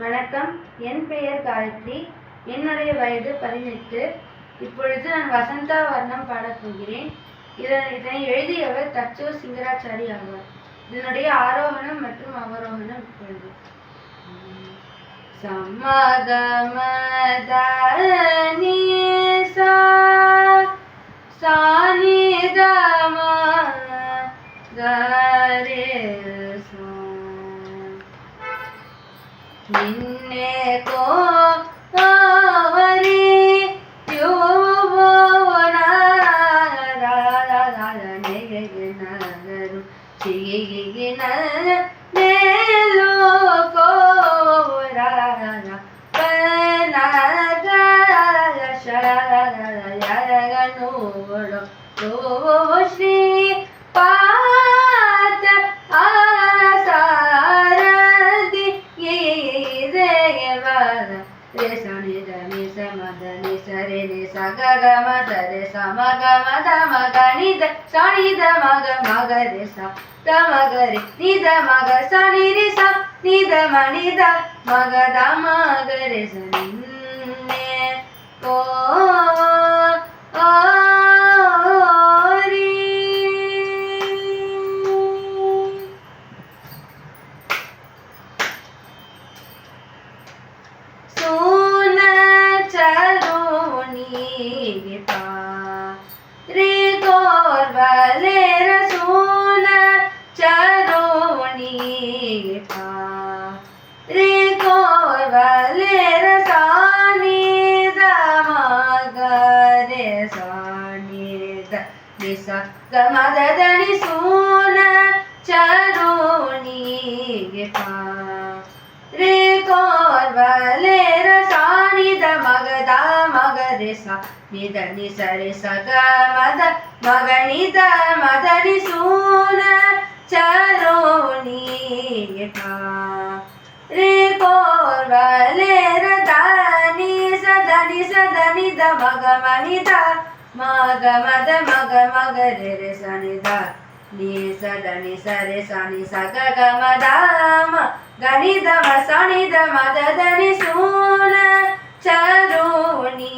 வணக்கம். என் பெயர் காயத்ரி. என்னுடைய வயது 18. இப்பொழுது நான் வசந்தா வர்ணம் பாடப் போகிறேன். இதனை எழுதியவர் தச்சோ சிங்கராச்சாரி ஆவார். இதனுடைய ஆரோகணம் மற்றும் அவரோகணம் இப்பொழுது. சமகமதனி சானிதம கரே ನಿನ್ನೆ ಕೋವರಿ ನಗರು ಚಿಗಿನ ಮೇಲೋ ಕೋರ ಶರಗನೋಡು ಶ್ರೀ ಪಾತ रे सनि धनि समधनि सरे नि सग गम सरे सम गम धम गनि ध सनि ध मग मग रे स ध मग रे नि ध मग सनि रे स नि ध मनि ध मग ध मग रे स निन्ने को रे गोरवले रसूल चरोनी पा रे गोरवले रसानी दमगरे सानी द निसा गमदनि सून चरोनी पा रे गोरवले रसानी दमगद मगरे सा निध नि सरे सग मद मगनि द मदनि सून चरोनी पा रे गोरवले रदानि सदनि सदनि द मग मनि द मग मद मग मग रे सनि द नि सदनि सरे सनि सग ग मद म गनि द म सनि द मद दनि सून चरोनी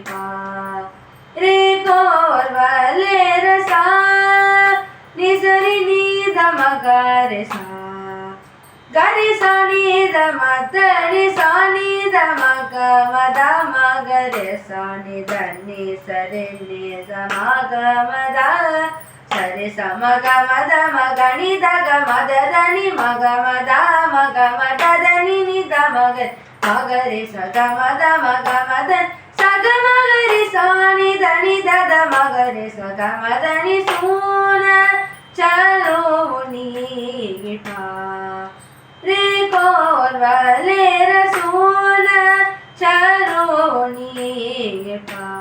पा रे गोरवले रसा नि सरि नि ध मग रे सा गरि सा नि ध मद नि सा नि ध मग मद मग रे सा नि ध नि सरे नि ध मग मद सरे स मग मद मग नि ध ग मद ध नि मग मद ध नि नि ध मग मगरे सग मद मग मद सग मगरे सानि धनि दद मगरे सग मदनि सून चरोनी पा रे गोरवले रसूल चरोनी पा।